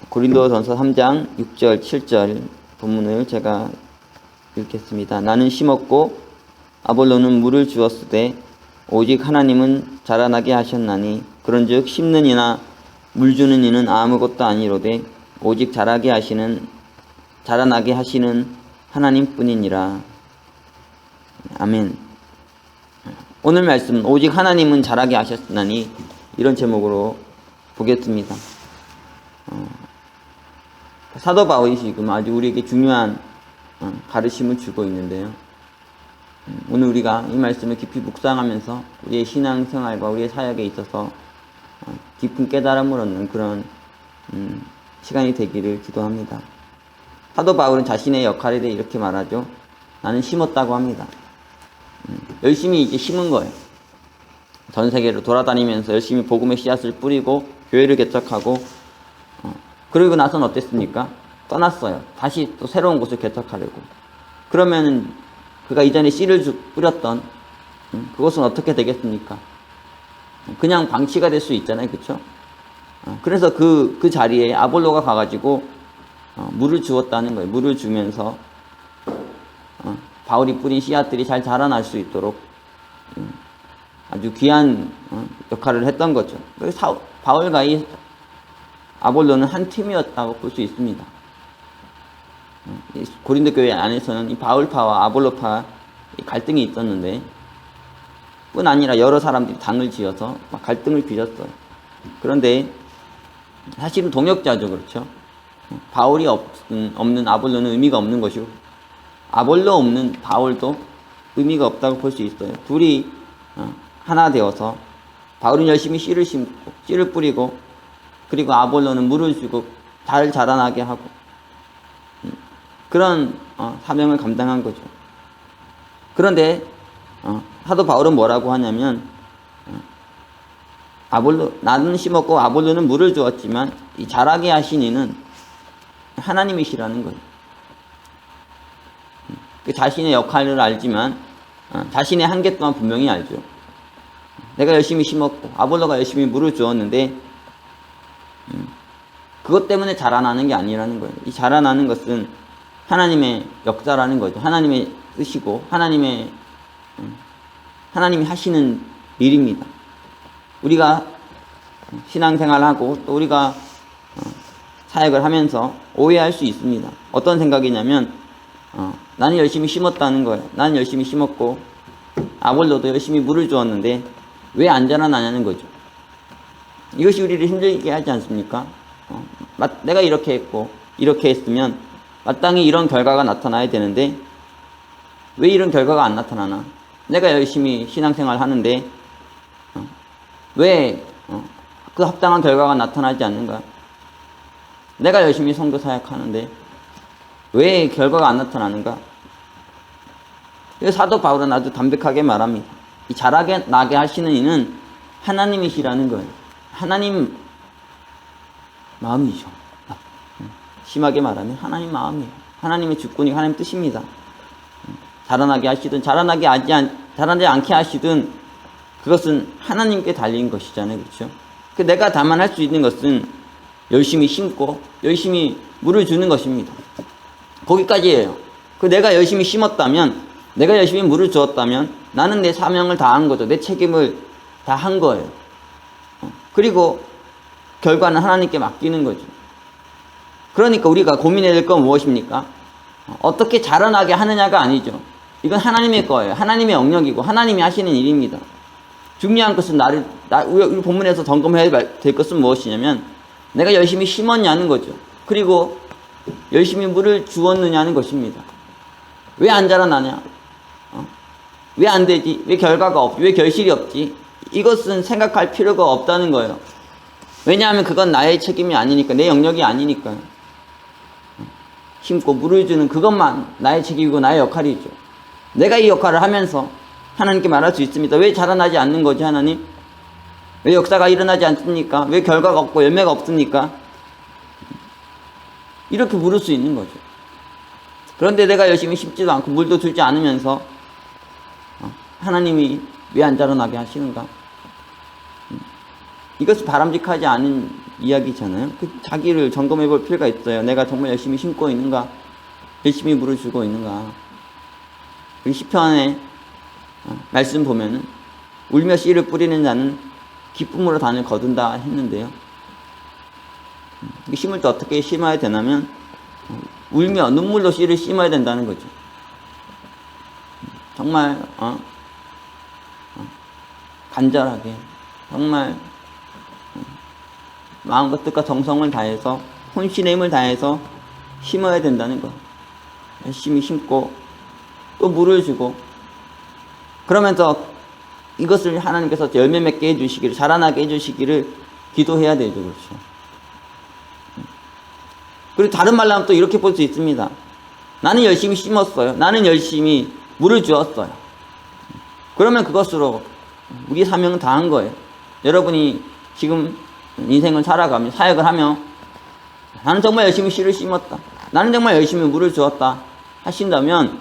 고린도전서 3장 6절 7절 본문을 제가 읽겠습니다. 나는 심었고 아볼로는 물을 주었으되 오직 하나님은 자라나게 하셨나니 그런즉 심는 이나 물 주는 이는 아무것도 아니로되 오직 자라나게 하시는 하나님뿐이니라. 아멘. 오늘 말씀 오직 하나님은 자라게 하셨나니 이런 제목으로 보겠습니다. 사도 바울이 지금 아주 우리에게 중요한 가르침을 주고 있는데요. 오늘 우리가 이 말씀을 깊이 묵상하면서 우리의 신앙생활과 우리의 사역에 있어서 깊은 깨달음을 얻는 그런 시간이 되기를 기도합니다. 사도 바울은 자신의 역할에 대해 이렇게 말하죠. 나는 심었다고 합니다. 열심히 이제 심은 거예요. 전 세계로 돌아다니면서 열심히 복음의 씨앗을 뿌리고 교회를 개척하고 그러고 나서는 어땠습니까? 떠났어요. 다시 또 새로운 곳을 개척하려고. 그러면은 그가 이전에 씨를 뿌렸던 그것은 어떻게 되겠습니까? 그냥 방치가 될 수 있잖아요. 그렇죠? 그래서 그 자리에 아볼로가 가가지고 물을 주었다는 거예요. 물을 주면서 바울이 뿌린 씨앗들이 잘 자라날 수 있도록 아주 귀한 역할을 했던 거죠. 그래서 바울과 이 아볼로는 한 팀이었다고 볼 수 있습니다. 고린도 교회 안에서는 이 바울파와 아볼로파 갈등이 있었는데 뿐 아니라 여러 사람들이 당을 지어서 막 갈등을 빚었어요. 그런데 사실은 동역자죠. 그렇죠? 바울이 없는 아볼로는 의미가 없는 것이고 아볼로 없는 바울도 의미가 없다고 볼 수 있어요. 둘이 하나 되어서 바울은 열심히 씨를 심고 씨를 뿌리고 그리고 아볼로는 물을 주고 잘 자라나게 하고 그런 사명을 감당한 거죠. 그런데 사도 바울은 뭐라고 하냐면 나는 심었고 아볼로는 물을 주었지만 이 자라게 하신 이는 하나님이시라는 거예요. 그 자신의 역할을 알지만 자신의 한계 또한 분명히 알죠. 내가 열심히 심었고 아볼로가 열심히 물을 주었는데 그것 때문에 자라나는 게 아니라는 거예요. 이 자라나는 것은 하나님의 역사라는 거죠. 하나님의 뜻이고 하나님이 하시는 일입니다. 우리가 신앙생활하고 또 우리가 사역을 하면서 오해할 수 있습니다. 어떤 생각이냐면 나는 열심히 심었다는 거예요. 나는 열심히 심었고 아볼로도 열심히 물을 주었는데 왜 안 자라나냐는 거죠. 이것이 우리를 힘들게 하지 않습니까? 내가 이렇게 했고 이렇게 했으면 마땅히 이런 결과가 나타나야 되는데 왜 이런 결과가 안 나타나나? 내가 열심히 신앙생활 하는데 왜 그 합당한 결과가 나타나지 않는가? 내가 열심히 선교 사역하는데 왜 결과가 안 나타나는가? 사도 바울은 아주 담백하게 말합니다. 이 자라게 나게 하시는 이는 하나님이시라는 거예요. 하나님 마음이죠. 심하게 말하면 하나님 마음이에요. 하나님의 주권이 하나님 뜻입니다. 자라나게 하시든 자라나지 않게 하시든 그것은 하나님께 달린 것이잖아요. 그렇죠? 내가 다만 할 수 있는 것은 열심히 심고 열심히 물을 주는 것입니다. 거기까지예요. 내가 열심히 심었다면 내가 열심히 물을 주었다면 나는 내 사명을 다한 거죠. 내 책임을 다한 거예요. 그리고 결과는 하나님께 맡기는 거죠. 그러니까 우리가 고민해야 될 건 무엇입니까? 어떻게 자라나게 하느냐가 아니죠. 이건 하나님의 거예요. 하나님의 영역이고 하나님이 하시는 일입니다. 중요한 것은 우리 본문에서 점검해야 될 것은 무엇이냐면 내가 열심히 심었냐는 거죠. 그리고 열심히 물을 주었느냐는 것입니다. 왜 안 자라나냐? 왜 안 되지? 왜 결과가 없지? 왜 결실이 없지? 이것은 생각할 필요가 없다는 거예요. 왜냐하면 그건 나의 책임이 아니니까, 내 영역이 아니니까요. 심고 물을 주는 그것만 나의 책임이고 나의 역할이죠. 내가 이 역할을 하면서 하나님께 말할 수 있습니다. 왜 자라나지 않는 거지, 하나님? 왜 역사가 일어나지 않습니까? 왜 결과가 없고 열매가 없습니까? 이렇게 물을 수 있는 거죠. 그런데 내가 열심히 심지도 않고 물도 주지 않으면서 하나님이 왜 안 자라나게 하시는가? 이것이 바람직하지 않은 이야기잖아요. 그 자기를 점검해 볼 필요가 있어요. 내가 정말 열심히 심고 있는가? 열심히 물을 주고 있는가? 그 시편의 말씀 보면은 울며 씨를 뿌리는 자는 기쁨으로 단을 거둔다 했는데요. 심을 때 어떻게 심어야 되냐면 울며 눈물로 씨를 심어야 된다는 거죠. 정말 간절하게 정말 마음과 뜻과 정성을 다해서 혼신의 힘을 다해서 심어야 된다는 거. 열심히 심고 또 물을 주고 그러면서 이것을 하나님께서 열매 맺게 해주시기를 자라나게 해주시기를 기도해야 되죠. 그렇죠. 그리고 다른 말로 하면 또 이렇게 볼 수 있습니다. 나는 열심히 심었어요. 나는 열심히 물을 주었어요. 그러면 그것으로 우리 사명은 다 한 거예요. 여러분이 지금 인생을 살아가며 사역을 하며 나는 정말 열심히 씨를 심었다. 나는 정말 열심히 물을 주었다 하신다면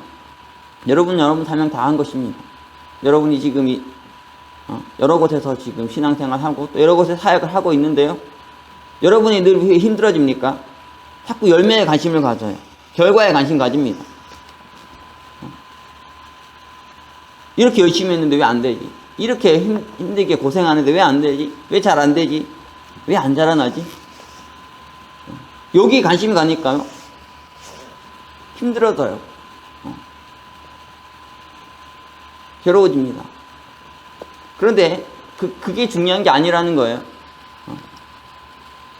여러분 사명 다 한 것입니다. 여러분이 지금 여러 곳에서 지금 신앙생활하고 또 여러 곳에 사역을 하고 있는데요. 여러분이 늘 왜 힘들어집니까? 자꾸 열매에 관심을 가져요. 결과에 관심 가집니다. 이렇게 열심히 했는데 왜 안 되지? 이렇게 힘들게 고생하는데 왜 안 되지? 왜 잘 안 되지? 왜 안 자라나지? 여기 관심이 가니까요. 힘들어져요. 괴로워집니다. 그런데 그게 중요한 게 아니라는 거예요.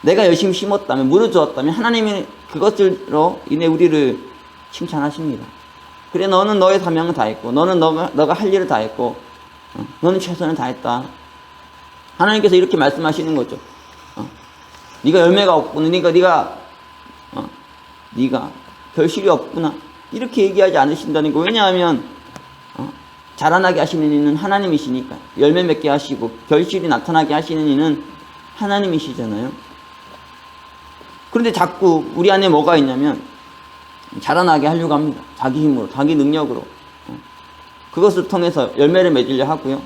내가 열심히 심었다면, 물을 주었다면 하나님이 그것으로 인해 우리를 칭찬하십니다. 그래, 너는 너의 사명을 다했고, 너는 너가 할 일을 다했고, 너는 최선을 다했다. 하나님께서 이렇게 말씀하시는 거죠. 네가 열매가 없구나. 네가 결실이 없구나. 이렇게 얘기하지 않으신다는 거. 왜냐하면 자라나게 하시는 이는 하나님이시니까. 열매 맺게 하시고 결실이 나타나게 하시는 이는 하나님이시잖아요. 그런데 자꾸 우리 안에 뭐가 있냐면 자라나게 하려고 합니다. 자기 힘으로, 자기 능력으로. 그것을 통해서 열매를 맺으려 하고요.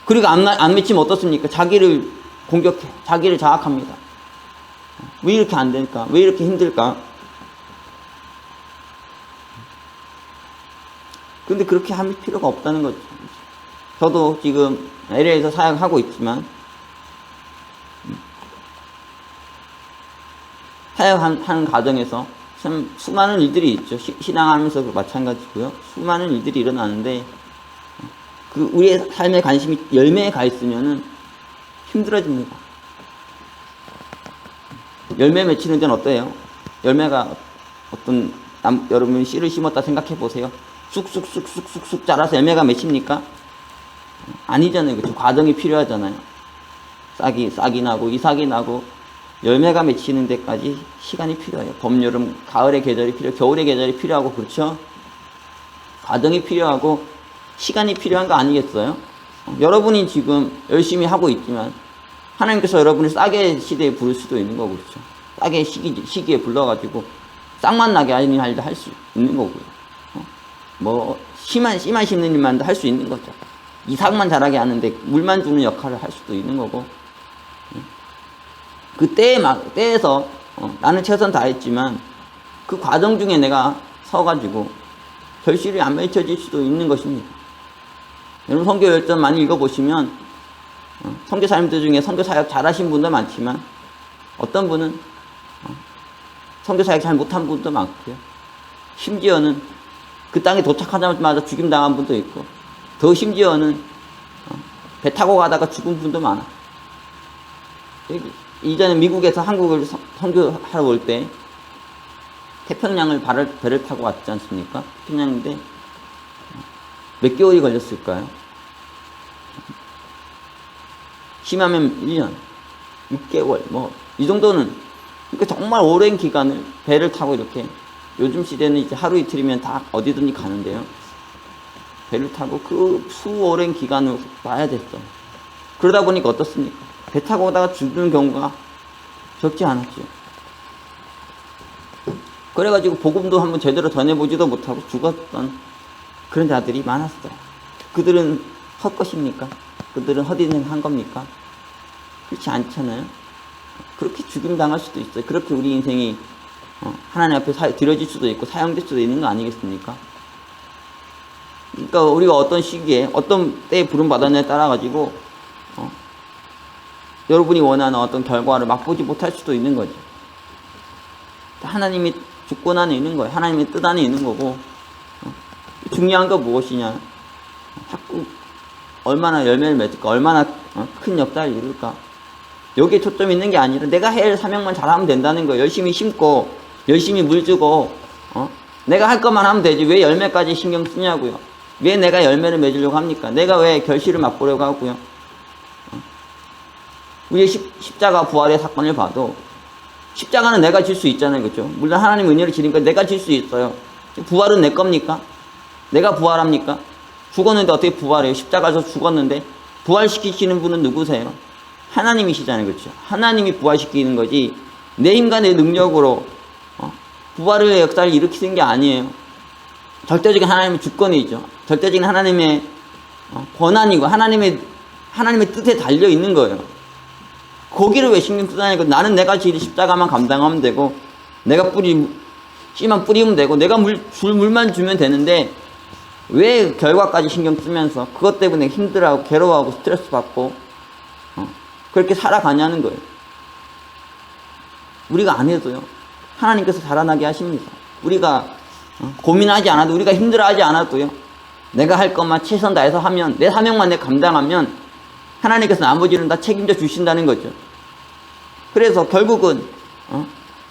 그리고 안 맺히면 어떻습니까? 자기를 공격해. 자기를 자학합니다. 왜 이렇게 안 될까? 왜 이렇게 힘들까? 근데 그렇게 할 필요가 없다는 거죠. 저도 지금 LA에서 사역하고 있지만 사역하는 과정에서 참 수많은 일들이 있죠. 신앙하면서도 마찬가지고요. 수많은 일들이 일어나는데 우리의 삶의 관심이 열매에 가 있으면은 힘들어집니다. 열매 맺히는 데는 어때요? 열매가 여러분이 씨를 심었다 생각해 보세요. 쑥쑥쑥쑥쑥쑥 자라서 열매가 맺힙니까? 아니잖아요. 그렇죠? 과정이 필요하잖아요. 싹이 나고 이삭이 나고 열매가 맺히는 데까지 시간이 필요해요. 봄, 여름, 가을의 계절이 필요해요. 겨울의 계절이 필요하고 그렇죠? 과정이 필요하고 시간이 필요한 거 아니겠어요? 여러분이 지금 열심히 하고 있지만 하나님께서 여러분을 싹의 시대에 부를 수도 있는 거고 그렇죠? 싹의 시기에 불러가지고 싹만 나게 하는 일도 할 수 있는 거고요. 씨만 심는 일만도 할 수 있는 거죠. 이삭만 자라게 하는데 물만 주는 역할을 할 수도 있는 거고. 그 때에서 나는 최선 다했지만 그 과정 중에 내가 서가지고 결실이 안 맺혀질 수도 있는 것입니다. 여러분 선교 열전 많이 읽어보시면 선교사님들 중에 선교 사역 잘하신 분도 많지만 어떤 분은 선교 사역 잘 못한 분도 많고요. 심지어는 그 땅에 도착하자마자 죽임당한 분도 있고 더 심지어는 배 타고 가다가 죽은 분도 많아. 이전에 미국에서 한국을 선교하러 올 때 태평양을 배를 타고 왔지 않습니까? 태평양인데 몇 개월이 걸렸을까요? 심하면 1년, 6개월 이 정도는 그러니까 정말 오랜 기간을 배를 타고 이렇게 요즘 시대는 이제 하루 이틀이면 다 어디든지 가는데요. 배를 타고 그 수오랜 기간을 봐야 됐어. 그러다 보니까 어떻습니까? 배 타고 오다가 죽는 경우가 적지 않았죠. 그래가지고 복음도 한번 제대로 전해보지도 못하고 죽었던 그런 자들이 많았어요. 그들은 헛것입니까? 그들은 헛인생 한 겁니까? 그렇지 않잖아요. 그렇게 죽임 당할 수도 있어요. 그렇게 우리 인생이 하나님 앞에 드려질 수도 있고 사용될 수도 있는 거 아니겠습니까? 그러니까 우리가 어떤 시기에 어떤 때에 부름 받았냐에 따라 가지고 여러분이 원하는 어떤 결과를 맛보지 못할 수도 있는 거죠. 하나님이 주권 안에 있는 거예요. 하나님의 뜻 안에 있는 거고, 중요한 건 무엇이냐? 자꾸 얼마나 열매를 맺을까, 얼마나 큰 역사를 이룰까. 여기에 초점이 있는 게 아니라 내가 해야 할 사명만 잘하면 된다는 거예요. 열심히 심고 열심히 물 주고 내가 할 것만 하면 되지 왜 열매까지 신경 쓰냐고요. 왜 내가 열매를 맺으려고 합니까? 내가 왜 결실을 맛보려고 하고요. 우리의 십자가 부활의 사건을 봐도 십자가는 내가 질 수 있잖아요. 그렇죠? 물론 하나님 은혜를 지니까 내가 질 수 있어요. 부활은 내 겁니까? 내가 부활합니까? 죽었는데 어떻게 부활해요? 십자가에서 죽었는데 부활시키시는 분은 누구세요? 하나님이시잖아요. 그렇죠? 하나님이 부활시키는 거지 내 힘과 내 능력으로 부활의 역사를 일으키는 게 아니에요. 절대적인 하나님의 주권이죠. 절대적인 하나님의 권한이고 하나님의 뜻에 달려 있는 거예요. 거기를 왜 신경 쓰냐니까 나는 내가 십자가만 감당하면 되고 내가 씨만 뿌리면 되고 내가 물만 주면 되는데 왜 결과까지 신경 쓰면서 그것 때문에 힘들어하고 괴로워하고 스트레스 받고 그렇게 살아가냐는 거예요. 우리가 안 해도요. 하나님께서 자라나게 하십니다. 우리가 고민하지 않아도 우리가 힘들어하지 않아도요. 내가 할 것만 최선 다해서 하면 내 사명만 내가 감당하면 하나님께서 나머지는 다 책임져 주신다는 거죠. 그래서 결국은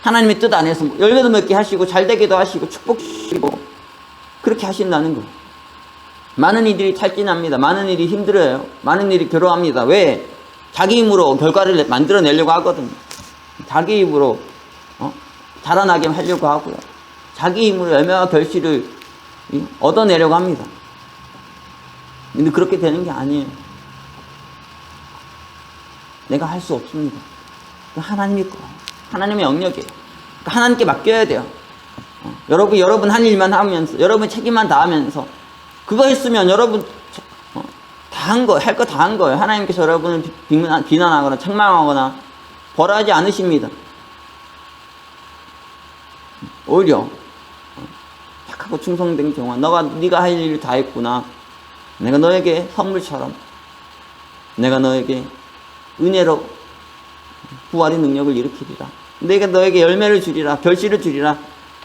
하나님의 뜻 안에서 열매도 맺게 하시고 잘되기도 하시고 축복시키고 그렇게 하신다는 거예요. 많은 이들이 탈진합니다. 많은 일이 힘들어요. 많은 일이 괴로워합니다. 왜? 자기 힘으로 결과를 만들어내려고 하거든요. 자기 힘으로 자라나게 하려고 하고요. 자기 힘으로 열매와 결실을 얻어내려고 합니다. 근데 그렇게 되는 게 아니에요. 내가 할 수 없습니다. 하나님이 거예요. 하나님의 영역이에요. 그러니까 하나님께 맡겨야 돼요. 여러분 한 일만 하면서, 여러분 책임만 다하면서, 그거 했으면 여러분 다 한 거예요. 할 거 다 한 거예요. 하나님께서 여러분을 비난하거나 책망하거나 벌하지 않으십니다. 오히려 착하고 충성된 경우가 네가 할 일을 다 했구나. 내가 너에게 선물처럼 내가 너에게 은혜로 부활의 능력을 일으키리라. 내가 너에게 열매를 주리라. 결실을 주리라.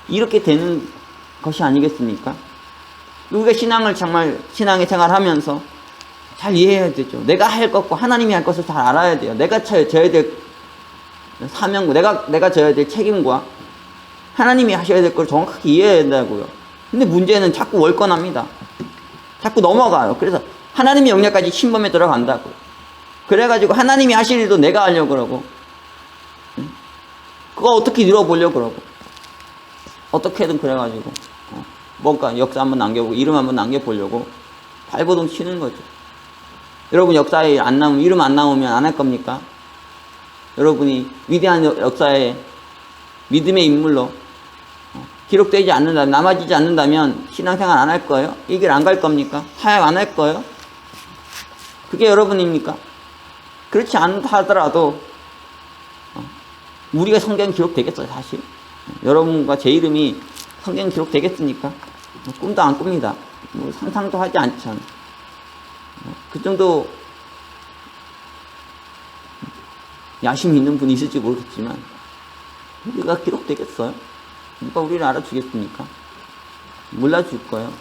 이렇게 되는 것이 아니겠습니까? 우리가 신앙의 생활하면서 잘 이해해야 되죠. 내가 할 것과 하나님이 할 것을 잘 알아야 돼요. 내가 져야 될 사명과 내가 져야 될 책임과 하나님이 하셔야 될 걸 정확하게 이해해야 된다고요. 근데 문제는 자꾸 월권합니다. 자꾸 넘어가요. 그래서 하나님의 영역까지 침범에 들어간다고요. 그래가지고 하나님이 하실 일도 내가 하려고 그러고 그거 어떻게 이뤄보려고 그러고 어떻게든 그래가지고 뭔가 역사 한번 남겨보고 이름 한번 남겨보려고 발버둥 치는 거죠. 여러분 역사에 안 나오면 이름 안 나오면 안 할 겁니까? 여러분이 위대한 역사에 믿음의 인물로 기록되지 않는다면 남아지지 않는다면 신앙생활 안 할 거예요? 이 길 안 갈 겁니까? 사역 안 할 거예요? 그게 여러분입니까? 그렇지 않다 하더라도 우리가 성경 기록되겠어요 사실? 여러분과 제 이름이 성경 기록되겠습니까? 꿈도 안 꿉니다. 상상도 하지 않잖아요. 그 정도 야심이 있는 분이 있을지 모르겠지만 우리가 기록되겠어요? 누가 우리를 알아주겠습니까? 몰라줄 거예요.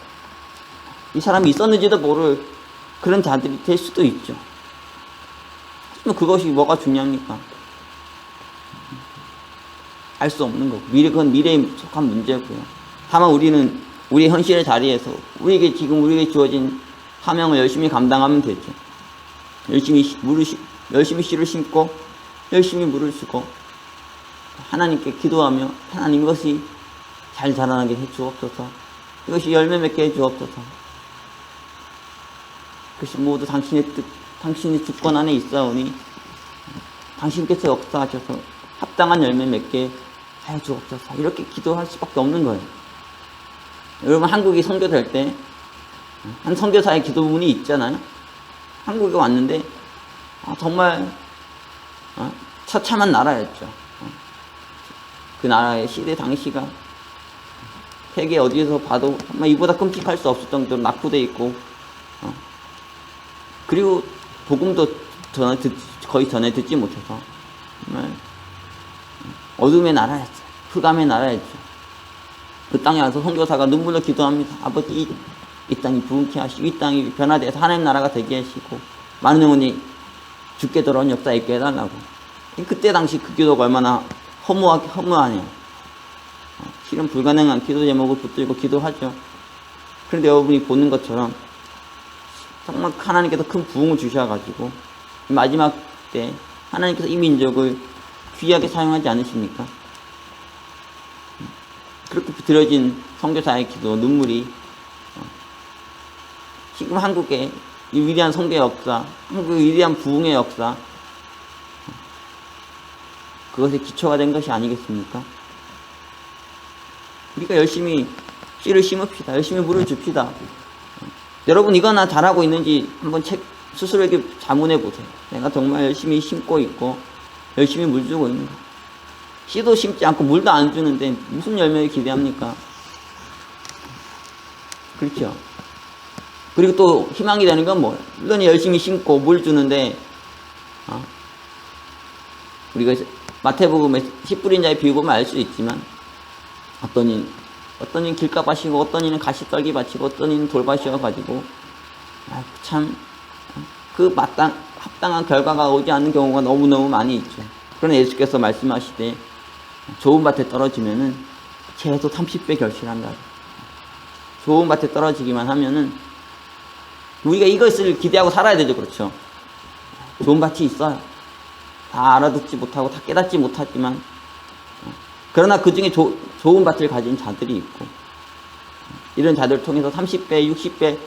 이 사람이 있었는지도 모를 그런 자들이 될 수도 있죠. 하지만 그것이 뭐가 중요합니까? 알 수 없는 거고 그건 미래에 속한 문제고요. 다만 우리는 우리 현실의 자리에서 우리에게 주어진 사명을 열심히 감당하면 되죠. 열심히 씨를 심고 열심히 물을 주고 하나님께 기도하며 하나님 이것이 잘 자라나게 해 주옵소서. 이것이 열매 맺게 해 주옵소서. 그것이 모두 당신의 뜻, 당신의 주권 안에 있사오니 당신께서 역사하셔서 합당한 열매 맺게 해 주옵소서. 이렇게 기도할 수밖에 없는 거예요. 여러분 한국이 선교될 때 한 선교사의 기도문이 있잖아요. 한국에 왔는데 정말 처참한 나라였죠. 그 나라의 시대 당시가 세계 어디에서 봐도 정말 이보다 끔찍할 수 없을 정도로 낙후돼 있고, 그리고 복음도 거의 전에 듣지 못해서 정말 어둠의 나라였죠. 흑암의 나라였죠. 그 땅에 와서 선교사가 눈물로 기도합니다. 아버지, 이 땅이 부흥케 하시고 이 땅이 변화돼서 하나님 나라가 되게 하시고 많은 영혼이 죽게 돌아온 역사에 있게 해달라고. 그때 당시 그 기도가 얼마나 허무하냐. 실은 불가능한 기도 제목을 붙들고 기도하죠. 그런데 여러분이 보는 것처럼 정말 하나님께서 큰 부흥을 주셔가지고 마지막 때 하나님께서 이 민족을 귀하게 사용하지 않으십니까? 그렇게 드려진 선교사의 기도, 눈물이 지금 한국의 이 위대한 선교의 역사, 한국의 위대한 부흥의 역사, 그것의 기초가 된 것이 아니겠습니까? 우리가 열심히 씨를 심읍시다. 열심히 물을 줍시다. 여러분 이거나 잘하고 있는지 한번 스스로에게 자문해 보세요. 내가 정말 열심히 심고 있고 열심히 물 주고 있는가? 씨도 심지 않고 물도 안 주는데 무슨 열매를 기대합니까? 그렇죠. 그리고 또 희망이 되는 건 뭐예요? 물론 열심히 심고 물 주는데 우리가 마태복음의 씨 뿌린 자의 비유 보면 알 수 있지만 어떤 이는 길가 밭이고 어떤 이는 가시 떨기 밭이고 어떤 이는 돌밭이어 가지고 참 그 합당한 결과가 오지 않는 경우가 너무너무 많이 있죠. 그러나 예수께서 말씀하시되 좋은 밭에 떨어지면은 최소 30배 결실한다. 좋은 밭에 떨어지기만 하면은 우리가 이것을 기대하고 살아야 되죠. 그렇죠. 좋은 밭이 있어요. 다 알아듣지 못하고 다 깨닫지 못하지만 그러나 그 중에 좋은 밭을 가진 자들이 있고 이런 자들을 통해서 30배, 60배,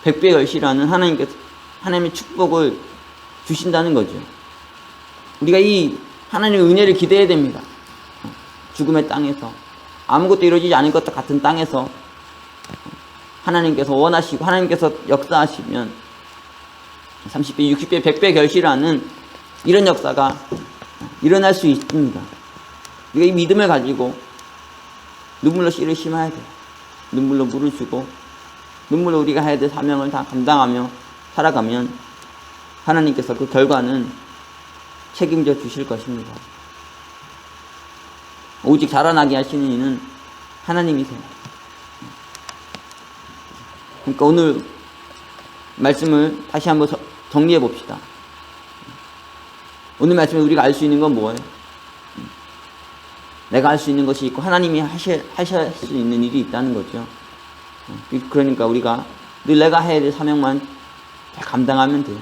100배 결실하는 하나님의 축복을 주신다는 거죠. 우리가 이 하나님의 은혜를 기대해야 됩니다. 죽음의 땅에서 아무것도 이루어지지 않을 것 같은 땅에서 하나님께서 원하시고 하나님께서 역사하시면 30배, 60배, 100배 결실하는 이런 역사가 일어날 수 있습니다. 우리가 이 믿음을 가지고 눈물로 씨를 심어야 돼요. 눈물로 물을 주고 눈물로 우리가 해야 될 사명을 다 감당하며 살아가면 하나님께서 그 결과는 책임져 주실 것입니다. 오직 자라나게 하시는 이는 하나님이세요. 그러니까 오늘 말씀을 다시 한번 정리해 봅시다. 오늘 말씀에 우리가 알 수 있는 건 뭐예요? 내가 할 수 있는 것이 있고 하나님이 하실 수 있는 일이 있다는 거죠. 그러니까 우리가 늘 내가 해야 될 사명만 잘 감당하면 돼요.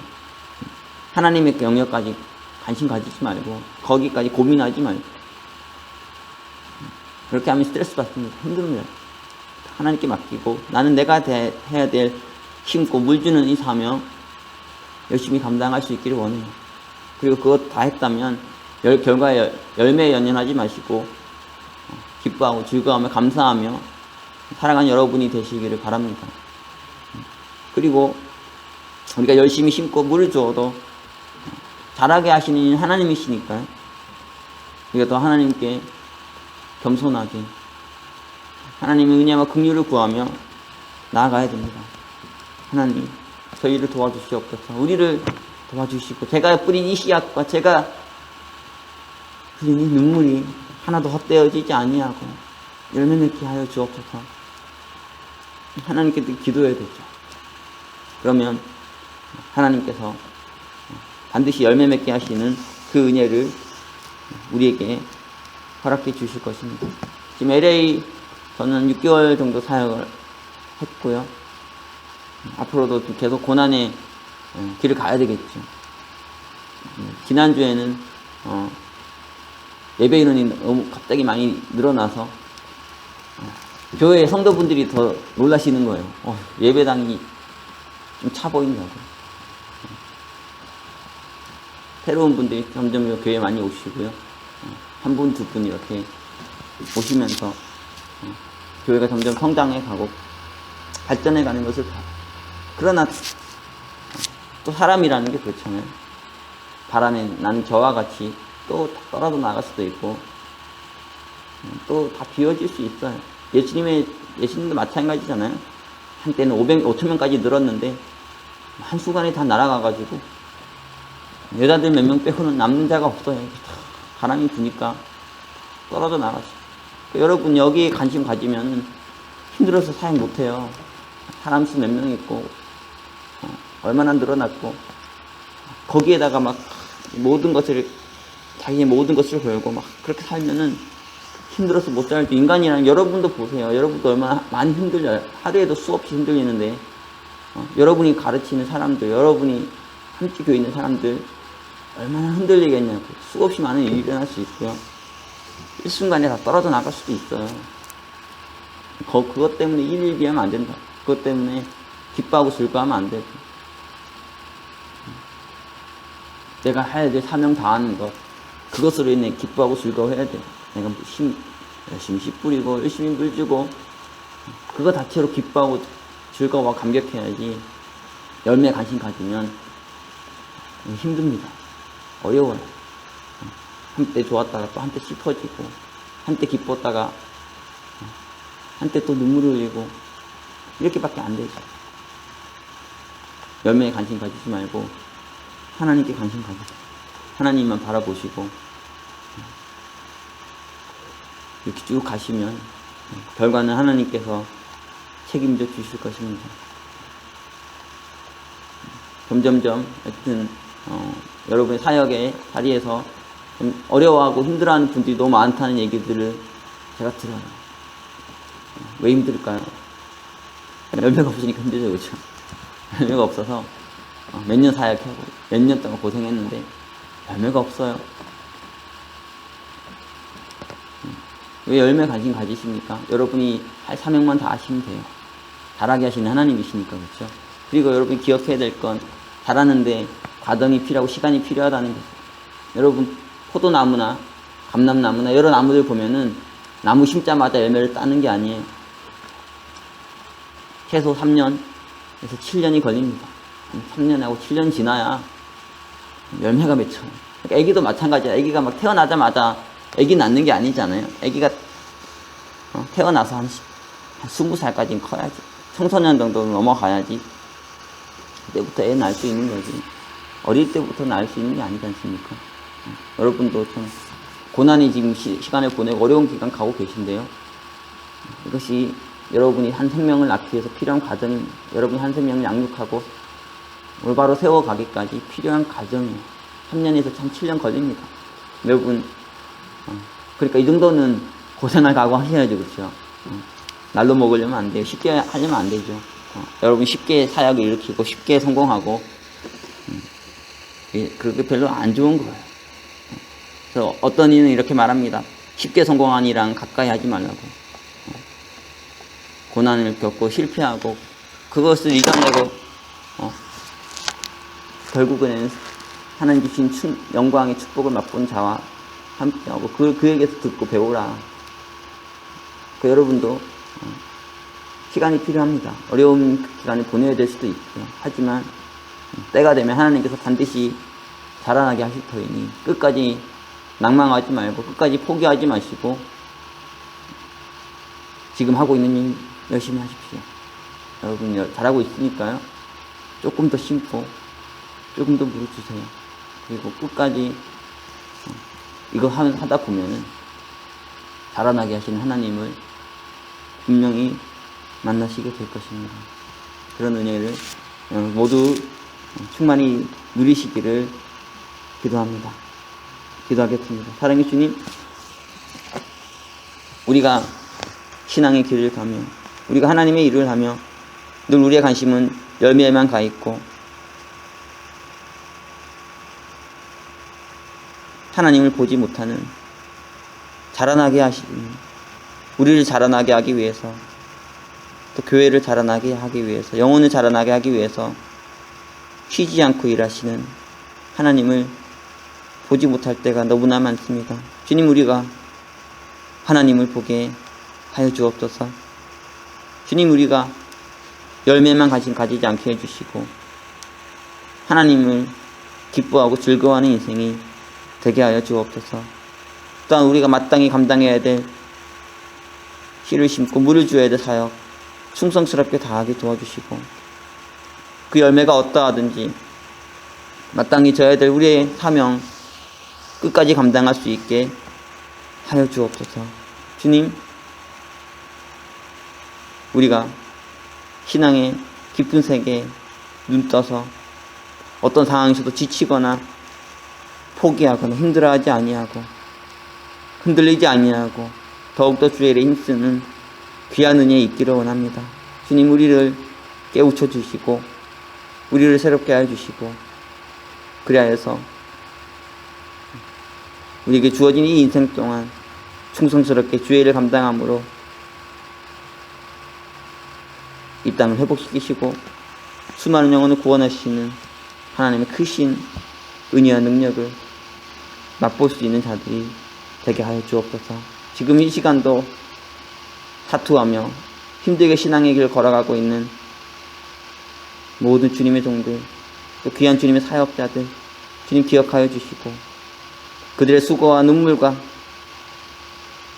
하나님의 영역까지 관심 가지지 말고 거기까지 고민하지 말고 그렇게 하면 스트레스 받습니다. 힘듭니다. 하나님께 맡기고 나는 내가 해야 될 심고 물 주는 이 사명 열심히 감당할 수 있기를 원해요. 그리고 그것 다 했다면 결과에 열매에 연연하지 마시고 기뻐하고 즐거워하며 감사하며 살아가는 여러분이 되시기를 바랍니다. 그리고 우리가 열심히 심고 물을 주어도 자라게 하시는 하나님이시니까 우리가 더 하나님께 겸손하게 하나님의 은혜와 긍휼을 구하며 나아가야 됩니다. 하나님 저희를 도와주시옵소서. 우리를 도와주시고 제가 뿌린 이 씨앗과 제가 흘린 이 눈물이 하나도 헛되어지지 아니하고 열매 맺게 하여 주옵소서. 하나님께 기도해야 되죠. 그러면 하나님께서 반드시 열매 맺게 하시는 그 은혜를 우리에게 허락해 주실 것입니다. 지금 LA 저는 6개월 정도 사역을 했고요. 앞으로도 계속 고난의 길을 가야 되겠죠. 지난주에는 예배 인원이 너무 갑자기 많이 늘어나서 교회 성도분들이 더 놀라시는 거예요. 예배당이 좀 차 보인다고. 새로운 분들이 점점 교회에 많이 오시고요. 한 분, 두 분 이렇게 오시면서 교회가 점점 성장해 가고 발전해 가는 것을 봐요. 그러나 또 사람이라는 게 그렇잖아요. 바람에 나는 저와 같이 또 떨어져 나갈 수도 있고, 또 다 비워질 수 있어요. 예수님도 마찬가지잖아요. 한때는 5,000명까지 늘었는데, 한순간에 다 날아가가지고, 여자들 몇 명 빼고는 남는 자가 없어요. 바람이 부니까 떨어져 나가죠. 여러분, 여기에 관심 가지면 힘들어서 사역 못해요. 사람 수 몇 명 있고, 얼마나 늘어났고, 거기에다가 막 자기의 모든 것을 걸고 막 그렇게 살면은 힘들어서 못 살죠. 인간이라는, 여러분도 보세요. 여러분도 얼마나 많이 힘들려요. 하루에도 수없이 힘들리는데, 여러분이 가르치는 사람들, 여러분이 함께 교회 있는 사람들, 얼마나 흔들리겠냐고. 수없이 많은 일이 일어날 수 있고요. 일순간에 다 떨어져 나갈 수도 있어요. 그것 때문에 일을 비하면 안 된다. 그것 때문에 기뻐하고 즐거워하면 안 되고. 내가 해야 될 사명 다하는 것, 그것으로 인해 기뻐하고 즐거워해야 돼. 내가 열심히 씨 뿌리고 열심히 물 주고 그거 자체로 기뻐하고 즐거워 감격해야지. 열매에 관심 가지면 힘듭니다. 어려워요. 한때 좋았다가 또 한때 슬퍼지고, 한때 기뻤다가 한때 또 눈물을 흘리고, 이렇게밖에 안 되죠. 열매에 관심 가지지 말고 하나님께 관심 가지세요. 하나님만 바라보시고 이렇게 쭉 가시면 결과는 하나님께서 책임져 주실 것입니다. 점점점 하여튼 여러분의 사역의 자리에서 좀 어려워하고 힘들어하는 분들이 너무 많다는 얘기들을 제가 들어요. 왜 힘들까요? 열매가 없으니까 힘들죠, 그렇죠? 열매가 없어서 몇 년 사역하고 몇 년 동안 고생했는데 열매가 없어요. 왜 열매 관심 가지십니까? 여러분이 할 사명만 다 하시면 돼요. 잘하게 하시는 하나님이시니까, 그렇죠? 그리고 여러분이 기억해야 될 건, 잘하는데 과정이 필요하고 시간이 필요하다는 거죠. 여러분, 포도나무나 감람나무나 여러 나무들 보면은 나무 심자마자 열매를 따는 게 아니에요. 최소 3년에서 7년이 걸립니다. 3년하고 7년 지나야 열매가 맺혀요. 그러니까 애기도 마찬가지야. 애기가 막 태어나자마자 애기 낳는 게 아니잖아요. 애기가 태어나서 한 20살까지는 커야지. 청소년 정도는 넘어가야지. 그때부터 애 낳을 수 있는 거지. 어릴 때부터 낳을 수 있는 게 아니지 않습니까? 여러분도 참 고난이 지금 시간을 보내고 어려운 기간 가고 계신데요. 이것이 여러분이 한 생명을 낳기 위해서 필요한 과정입니다. 여러분이 한 생명을 양육하고 올바로 세워가기까지 필요한 과정이에요. 3년에서 참 7년 걸립니다. 여러분, 그러니까 이 정도는 고생을 각오하셔야죠, 그렇죠? 날로 먹으려면 안 돼요. 쉽게 하려면 안 되죠. 여러분 쉽게 사역을 일으키고 쉽게 성공하고 그렇게 별로 안 좋은 거예요. 그래서 어떤 이는 이렇게 말합니다. 쉽게 성공한 이랑 가까이 하지 말라고. 고난을 겪고 실패하고 그것을 이겨내고 결국에는 하나님 주신 영광의 축복을 맛본 자와 함께하고 그에게서 듣고 배우라. 여러분도 시간이 필요합니다. 어려운 기간을 보내야 될 수도 있고요. 하지만 때가 되면 하나님께서 반드시 자라나게 하실 터이니 끝까지 낭망하지 말고 끝까지 포기하지 마시고 지금 하고 있는 일 열심히 하십시오. 여러분 잘하고 있으니까요. 조금 더 심고 조금 더 무릎 주세요. 그리고 끝까지 이거 하다 보면은 자라나게 하시는 하나님을 분명히 만나시게 될 것입니다. 그런 은혜를 모두 충만히 누리시기를 기도합니다. 기도하겠습니다. 사랑의 주님, 우리가 신앙의 길을 가며 우리가 하나님의 일을 하며 늘 우리의 관심은 열매에만 가 있고 하나님을 보지 못하는 자라나게 하시는 우리를 자라나게 하기 위해서 또 교회를 자라나게 하기 위해서 영혼을 자라나게 하기 위해서 쉬지 않고 일하시는 하나님을 보지 못할 때가 너무나 많습니다. 주님, 우리가 하나님을 보게 하여 주옵소서. 주님, 우리가 열매만 관심 가지지 않게 해주시고 하나님을 기뻐하고 즐거워하는 인생이 되게 하여 주옵소서. 또한 우리가 마땅히 감당해야 될 씨를 심고 물을 주어야 될 사역 충성스럽게 다하게 도와주시고, 그 열매가 어떠하든지 마땅히 져야 될 우리의 사명 끝까지 감당할 수 있게 하여 주옵소서. 주님, 우리가 신앙의 깊은 세계에 눈 떠서 어떤 상황에서도 지치거나 포기하거나 힘들어하지 아니하고 흔들리지 아니하고 더욱더 주의 일에 힘쓰는 귀한 은혜에 있기를 원합니다. 주님, 우리를 깨우쳐 주시고 우리를 새롭게 하여 주시고, 그리하여서 우리에게 주어진 이 인생 동안 충성스럽게 주의 일을 감당함으로 이 땅을 회복시키시고 수많은 영혼을 구원하시는 하나님의 크신 은혜와 능력을 맛볼 수 있는 자들이 되게 하여 주옵소서. 지금 이 시간도 사투하며 힘들게 신앙의 길을 걸어가고 있는 모든 주님의 종들, 또 귀한 주님의 사역자들, 주님 기억하여 주시고 그들의 수고와 눈물과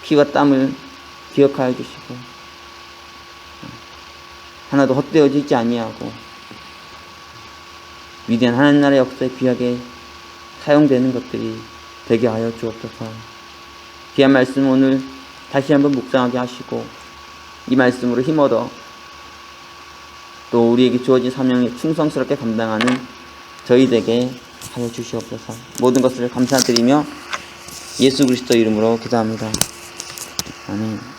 피와 땀을 기억하여 주시고 하나도 헛되어지지 아니하고 위대한 하나님 나라의 역사에 귀하게 사용되는 것들이 되게 하여 주옵소서. 귀한 말씀 오늘 다시 한번 묵상하게 하시고 이 말씀으로 힘얻어 또 우리에게 주어진 사명에 충성스럽게 감당하는 저희 되게 하여 주시옵소서. 모든 것을 감사드리며 예수 그리스도 이름으로 기도합니다. 아멘.